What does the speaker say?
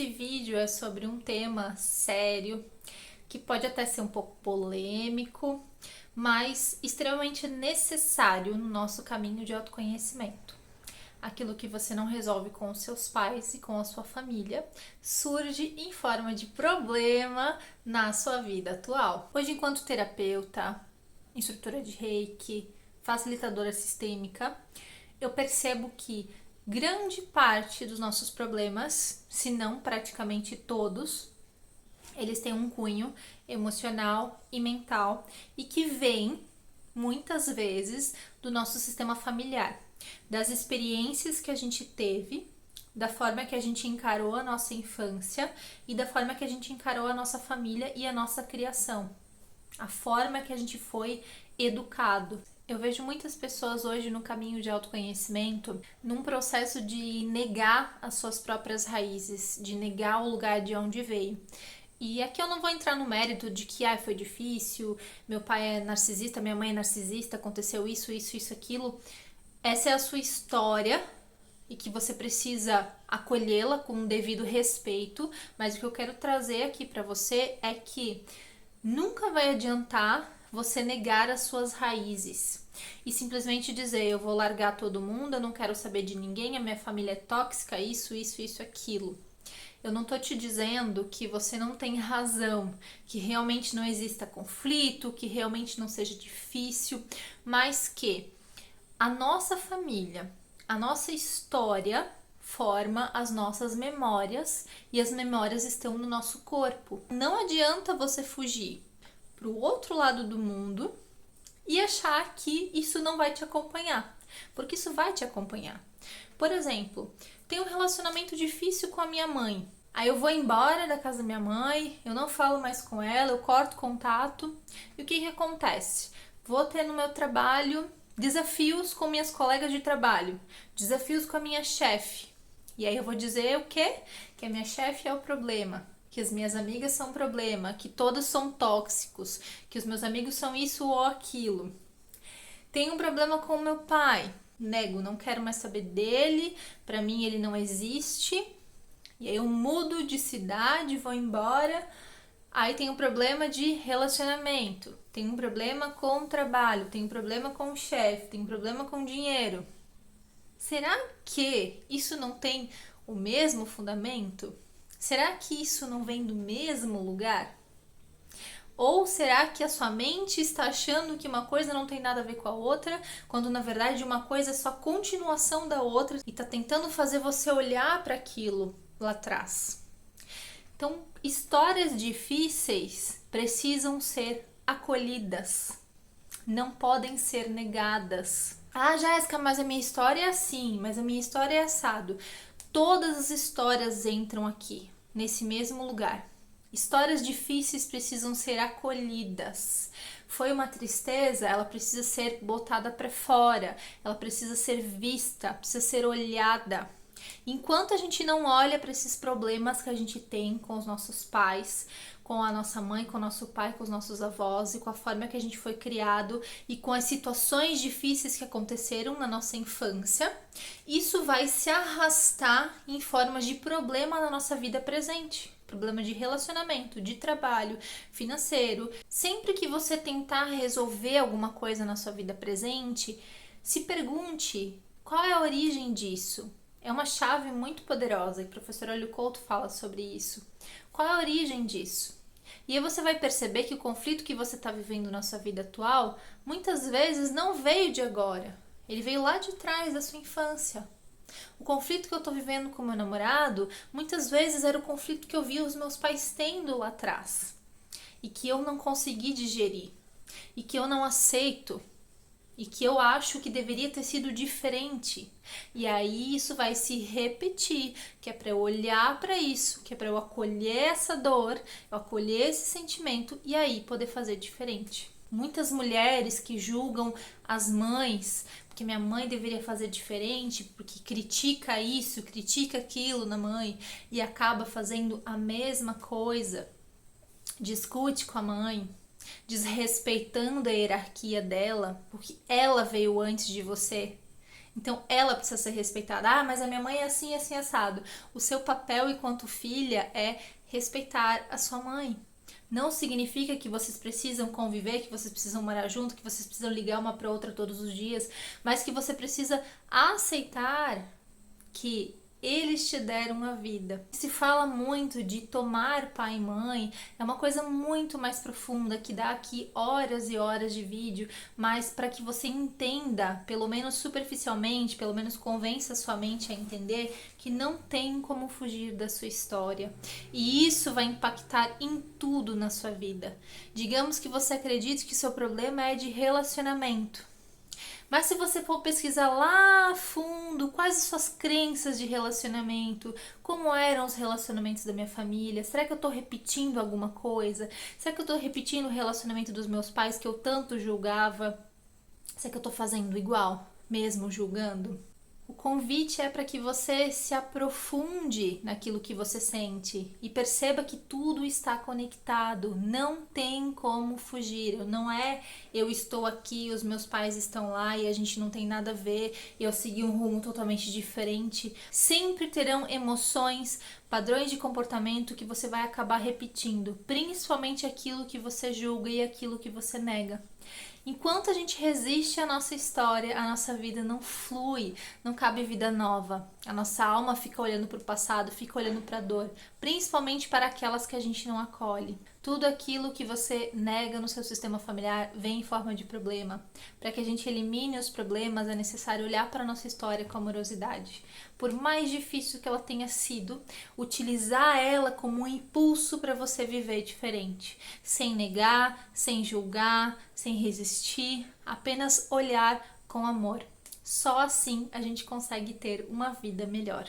Esse vídeo é sobre um tema sério, que pode até ser um pouco polêmico, mas extremamente necessário no nosso caminho de autoconhecimento. Aquilo que você não resolve com os seus pais e com a sua família surge em forma de problema na sua vida atual. Hoje, enquanto terapeuta, instrutora de Reiki, facilitadora sistêmica, eu percebo que grande parte dos nossos problemas, se não praticamente todos, eles têm um cunho emocional e mental e que vem muitas vezes do nosso sistema familiar, das experiências que a gente teve, da forma que a gente encarou a nossa infância e da forma que a gente encarou a nossa família e a nossa criação, a forma que a gente foi educado. Eu vejo muitas pessoas hoje no caminho de autoconhecimento num processo de negar as suas próprias raízes, de negar o lugar de onde veio. E aqui eu não vou entrar no mérito de que foi difícil, meu pai é narcisista, minha mãe é narcisista, aconteceu isso, aquilo. Essa é a sua história e que você precisa acolhê-la com um devido respeito, mas o que eu quero trazer aqui para você é que nunca vai adiantar você negar as suas raízes e simplesmente dizer: eu vou largar todo mundo, eu não quero saber de ninguém, a minha família é tóxica, isso, aquilo. Eu não tô te dizendo que você não tem razão, que realmente não exista conflito, que realmente não seja difícil, mas que a nossa família, a nossa história forma as nossas memórias e as memórias estão no nosso corpo. Não adianta você fugir para o outro lado do mundo e achar que isso não vai te acompanhar, porque isso vai te acompanhar. Por exemplo, tenho um relacionamento difícil com a minha mãe. Aí eu vou embora da casa da minha mãe, eu não falo mais com ela, eu corto contato. E o que acontece? Vou ter no meu trabalho desafios com minhas colegas de trabalho, desafios com a minha chefe. E aí eu vou dizer o quê? Que a minha chefe é o problema, que as minhas amigas são o problema, que todos são tóxicos, que os meus amigos são isso ou aquilo. Tenho um problema com o meu pai, nego, não quero mais saber dele, pra mim ele não existe. E aí eu mudo de cidade, vou embora. Aí tem um problema de relacionamento, tem um problema com o trabalho, tem um problema com o chefe, tem um problema com o dinheiro. Será que isso não tem o mesmo fundamento? Será que isso não vem do mesmo lugar? Ou será que a sua mente está achando que uma coisa não tem nada a ver com a outra, quando na verdade uma coisa é só continuação da outra e está tentando fazer você olhar para aquilo lá atrás? Então, histórias difíceis precisam ser acolhidas, não podem ser negadas. Ah, Jéssica, mas a minha história é assim, mas a minha história é assado. Todas as histórias entram aqui, nesse mesmo lugar. Histórias difíceis precisam ser acolhidas. Foi uma tristeza, ela precisa ser botada para fora, ela precisa ser vista, precisa ser olhada. Enquanto a gente não olha para esses problemas que a gente tem com os nossos pais, com a nossa mãe, com o nosso pai, com os nossos avós e com a forma que a gente foi criado e com as situações difíceis que aconteceram na nossa infância, isso vai se arrastar em formas de problema na nossa vida presente. Problema de relacionamento, de trabalho, financeiro. Sempre que você tentar resolver alguma coisa na sua vida presente, se pergunte qual é a origem disso. É uma chave muito poderosa e o professor Olho Couto fala sobre isso. Qual é a origem disso? E aí você vai perceber que o conflito que você está vivendo na sua vida atual muitas vezes não veio de agora. Ele veio lá de trás da sua infância. O conflito que eu estou vivendo com meu namorado muitas vezes era o conflito que eu via os meus pais tendo lá atrás e que eu não consegui digerir e que eu não aceito e que eu acho que deveria ter sido diferente. E aí isso vai se repetir, que é para eu olhar para isso, que é para eu acolher essa dor, eu acolher esse sentimento e aí poder fazer diferente. Muitas mulheres que julgam as mães, porque minha mãe deveria fazer diferente, porque critica isso, critica aquilo na mãe e acaba fazendo a mesma coisa, discute com a mãe, desrespeitando a hierarquia dela, porque ela veio antes de você. Então ela precisa ser respeitada. Ah, mas a minha mãe é assim, assim, assado. O seu papel enquanto filha é respeitar a sua mãe. Não significa que vocês precisam conviver, que vocês precisam morar junto, que vocês precisam ligar uma para outra todos os dias, mas que você precisa aceitar que eles te deram a vida. Se fala muito de tomar pai e mãe, é uma coisa muito mais profunda que dá aqui horas e horas de vídeo, mas para que você entenda, pelo menos superficialmente, pelo menos convença sua mente a entender que não tem como fugir da sua história. E isso vai impactar em tudo na sua vida. Digamos que você acredite que seu problema é de relacionamento. Mas se você for pesquisar lá a fundo quais as suas crenças de relacionamento, como eram os relacionamentos da minha família, será que eu estou repetindo alguma coisa? Será que eu estou repetindo o relacionamento dos meus pais que eu tanto julgava? Será que eu estou fazendo igual, mesmo julgando? O convite é para que você se aprofunde naquilo que você sente e perceba que tudo está conectado, não tem como fugir. Não é eu estou aqui, os meus pais estão lá e a gente não tem nada a ver, eu segui um rumo totalmente diferente. Sempre terão emoções, padrões de comportamento que você vai acabar repetindo, principalmente aquilo que você julga e aquilo que você nega. Enquanto a gente resiste à nossa história, a nossa vida não flui, não cabe vida nova. A nossa alma fica olhando para o passado, fica olhando para a dor, principalmente para aquelas que a gente não acolhe. Tudo aquilo que você nega no seu sistema familiar vem em forma de problema. Para que a gente elimine os problemas, é necessário olhar para a nossa história com amorosidade. Por mais difícil que ela tenha sido, utilizar ela como um impulso para você viver diferente. Sem negar, sem julgar, sem resistir, apenas olhar com amor. Só assim a gente consegue ter uma vida melhor.